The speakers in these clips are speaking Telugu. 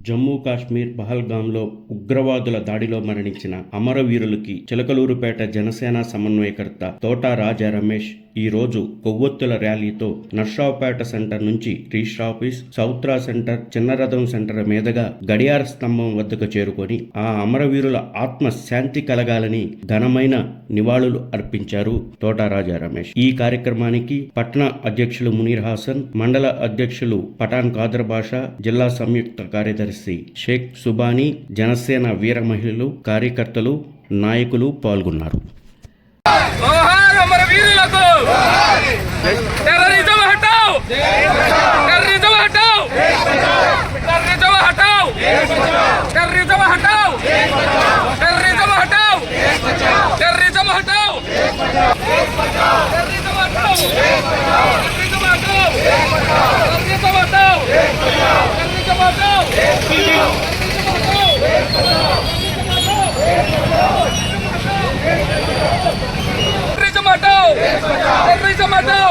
జమ్మూ కాశ్మీర్ పహల్గాంలో ఉగ్రవాదుల దాడిలో మరణించిన అమరవీరులకి చిలకలూరుపేట జనసేన సమన్వయకర్త తోట రాజా రమేష్ ఈ రోజు కొవ్వొత్తుల ర్యాలీతో నర్సాపేట సెంటర్ నుంచి రిజిస్టర్ ఆఫీస్, సౌత్రా సెంటర్, చిన్నరథం సెంటర్ మీదుగా గడియార స్తంభం వద్దకు చేరుకొని ఆ అమరవీరుల ఆత్మ శాంతి కలగాలని ఘనమైన నివాళులు అర్పించారు తోట రాజా రమేష్. ఈ కార్యక్రమానికి పట్టణ అధ్యక్షులు మునీర్ హాసన్, మండల అధ్యక్షులు పఠాన్ ఖాదర్ బాషా, జిల్లా సంయుక్త కార్యదర్శి షేక్ సుబానీ, జనసేన వీర మహిళలు, కార్యకర్తలు, నాయకులు పాల్గొన్నారు. టెర్రరిజం హటాओ, టెర్రరిజం హటాओ, టెర్రరిజం హటాओ, టెర్రరిజం హటాओ, టెర్రరిజం హటాओ, టెర్రరిజం హటాओ, టెర్రరిజం హటాओ, టెర్రరిజం హటాओ, టెర్రరిజం హటాओ, టెర్రరిజం హటాओ, टेररिज्म हटाओ,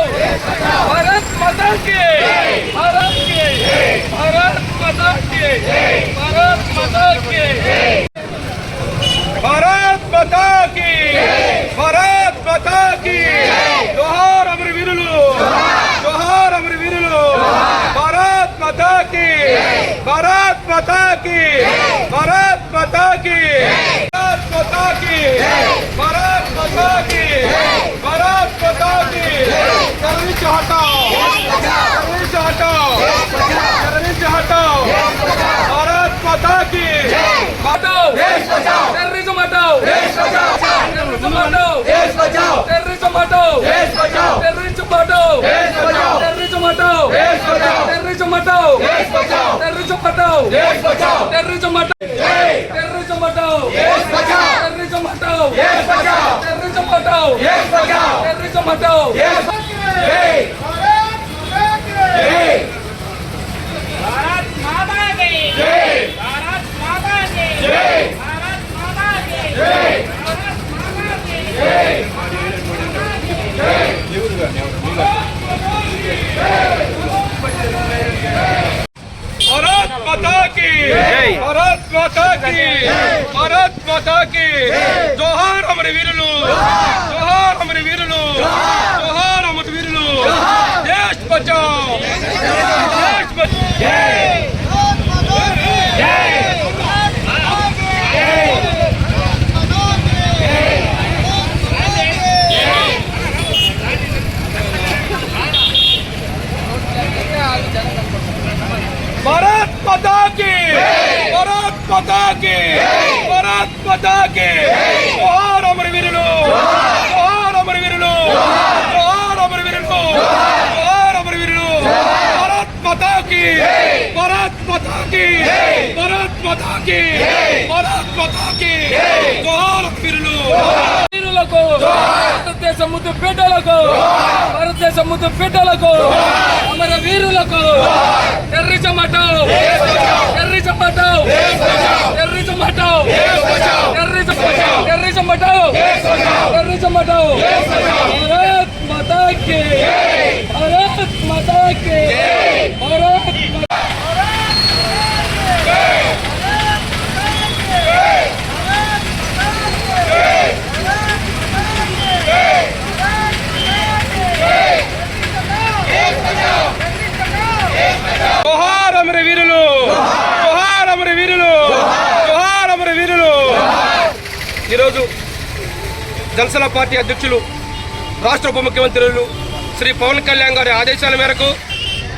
भारत माता की, भारत की, भारत माता की, भारत माता की, भारत माता की, भारत माता की, जोहार अमरवीरुलु, जोहार अमरवीरुलु, भारत माता की, भारत माता की, भारत माता की, भारत माता की, भारत माता की, भारत माता की, टर्ररिस्ट हटाओ, टर्ररिस्ट हटाओ, टर्ररिस्ट हटाओ, भारत माता की, हटाओ, टेररिज्म हटाओ, टेररिज्म हटाओ, टेररिज्म हटाओ, टेररिज्म हटाओ, टेररिज्म हटाओ, टेररिज्म हटाओ, टेररिज्म हटाओ, टेररिज्म हटाओ, टेररिज्म हटाओ, टेररिज्म हटाओ, टेररिज्म हटाओ, टेररिज्म हटाओ, भारत माता की जय, भारत माता की जय, भारत माता की जय, भारत माता की जय, भारत माता की जय, भारत माता की, भारत माता की, जोहार अमरवीरुलु, जोहार अमरवीरुलु, जोहार अमरवीरुलु, देश बचाओ, देश बचाओ, जय जय भारत माता की, भारत माता की, भारत माता की, जोहार अमरवीरुलु, जोहार अमरवीरुलु, जोहार अमरवीरुलु, जोहार अमरवीरुलु, भारत माता की, भारत माता की, भारत माता की, भारत माता की, जोहार अमरवीरुलु, వీరులకు, భారతదేశ ముద్దు బిడ్డలకు, భారతదేశ ముద్దు బిడ్డలకు, అమర వీరులకు, టెర్రరిజం హటాओ, టెర్రరిజం హటాओ, టెర్రరిజం హటాओ, టెర్రరిజం హటాओ, టెర్రరిజం హటాओ, టెర్రరిజం హటాओ, భారత్ మాతా की, भारत माता की, भारत जोहार अमरवीरुलु, जोहार अमरवीरुलु, जोहार अमरवीरुलु. ఈరోజు జనసేన పార్టీ అధ్యక్షులు, రాష్ట్ర ఉప ముఖ్యమంత్రులు శ్రీ పవన్ కళ్యాణ్ గారి ఆదేశాల మేరకు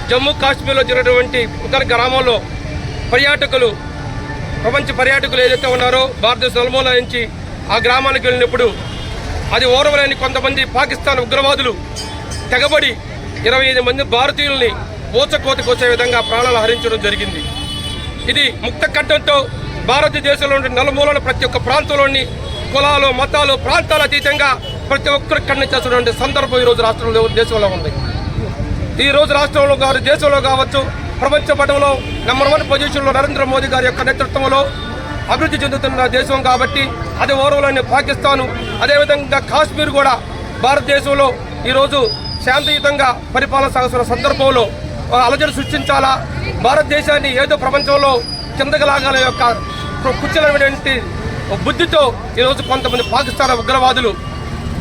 జమ్మూ కాశ్మీర్లో జరిగినటువంటి ఉత్తర గ్రామంలో పర్యాటకులు, ప్రపంచ పర్యాటకులు ఏదైతే ఉన్నారో భారతదేశ నలుమూల నుంచి ఆ గ్రామానికి వెళ్ళినప్పుడు అది ఓర్వలేని కొంతమంది పాకిస్తాన్ ఉగ్రవాదులు తెగబడి 25 మంది భారతీయుల్ని ఊచకోత కోసే విధంగా ప్రాణాలు హరించడం జరిగింది. ఇది ముక్త కంఠంతో భారతదేశంలో నలుమూలన ప్రతి ఒక్క ప్రాంతంలోని కులాలు, మతాలు, ప్రాంతాల అతీతంగా ప్రతి ఒక్కరు ఖండించాల్సినటువంటి సందర్భం ఈరోజు రాష్ట్రంలో, దేశంలో ఉంది. ఈరోజు రాష్ట్రంలో కాదు, దేశంలో కావచ్చు, ప్రపంచ పటంలో నంబర్ 1 పొజిషన్లో నరేంద్ర మోదీ గారి యొక్క నేతృత్వంలో అభివృద్ధి చెందుతున్న దేశం కాబట్టి అది ఓర్వలేని పాకిస్తాను, అదేవిధంగా కాశ్మీర్ కూడా భారతదేశంలో ఈరోజు శాంతియుతంగా పరిపాలన సాగుతున్న సందర్భంలో అలజడి సృష్టించాలా, భారతదేశాన్ని ఏదో ప్రపంచంలో కిందకి లాగాల యొక్క కుచ్చలటువంటి బుద్ధితో ఈరోజు కొంతమంది పాకిస్తాన్ ఉగ్రవాదులు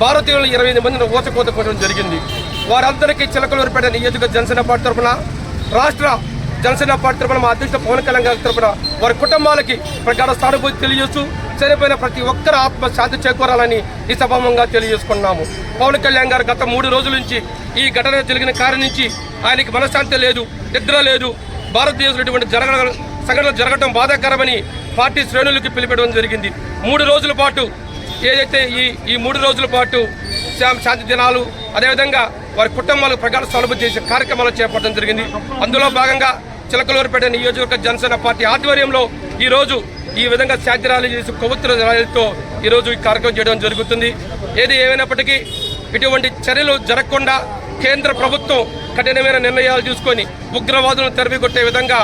భారతీయులు 28 మందిని ఊచకోతకోవడం జరిగింది. వారందరికీ చిలకలూరుపేట నియోజక జనసేన పార్టీ తరఫున, రాష్ట్ర జనసేన పార్టీ తరఫున, మా అధ్యక్షుడు పవన్ కళ్యాణ్ గారి తరఫున వారి కుటుంబాలకి ప్రగాఢ సానుభూతి తెలియజేస్తూ చనిపోయిన ప్రతి ఒక్కరి ఆత్మ శాంతి చేకూరాలని ఈ సభాముఖంగా తెలియజేసుకున్నాము. పవన్ కళ్యాణ్ గారు గత 3 రోజుల నుంచి ఈ ఘటన జరిగిన కారణం నుంచి ఆయనకి మనశ్శాంతి లేదు, నిద్ర లేదు. భారతదేశంలో ఇటువంటి సంఘటనలు జరగడం బాధాకరమని పార్టీ శ్రేణులకి పిలిపెట్టడం జరిగింది. 3 రోజుల పాటు ఏదైతే ఈ 3 రోజుల పాటు శాంతి దినాలు, అదేవిధంగా వారి కుటుంబాలకు ప్రగాఢ సానుభూతి చేసే కార్యక్రమాలు చేపట్టడం జరిగింది. అందులో భాగంగా చిలకలూరుపేట నియోజకవర్గ జనసేన పార్టీ ఆధ్వర్యంలో ఈరోజు ఈ విధంగా శాంతి ర్యాలీ చేసి కొవ్వొత్తుల ర్యాలీతో ఈరోజు ఈ కార్యక్రమం చేయడం జరుగుతుంది. ఏది ఏమైనప్పటికీ ఇటువంటి చర్యలు జరగకుండా కేంద్ర ప్రభుత్వం కఠినమైన నిర్ణయాలు తీసుకొని ఉగ్రవాదులను తరిమికొట్టే విధంగా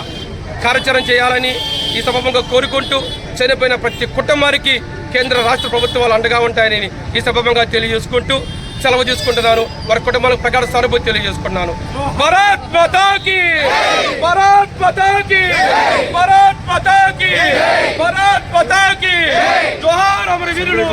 కార్యాచరణ చేయాలని ఈ సభముగా కోరుకుంటూ చనిపోయిన ప్రతి కుటుంబానికి కేంద్ర రాష్ట్ర ప్రభుత్వాలు అండగా ఉంటాయని ఈ సభముగా తెలియజేసుకుంటూ సెలవు తీసుకుంటున్నాను. వారి కుటుంబాలకు ప్రగాఢ సానుభూతి తెలియజేసుకున్నాను. భారత్ మాతా కీ, భారత్ మాతా కీ, భారత్ మాతా కీ, భారత్ మాతా కీ. జోహార్ అమర వీరులు.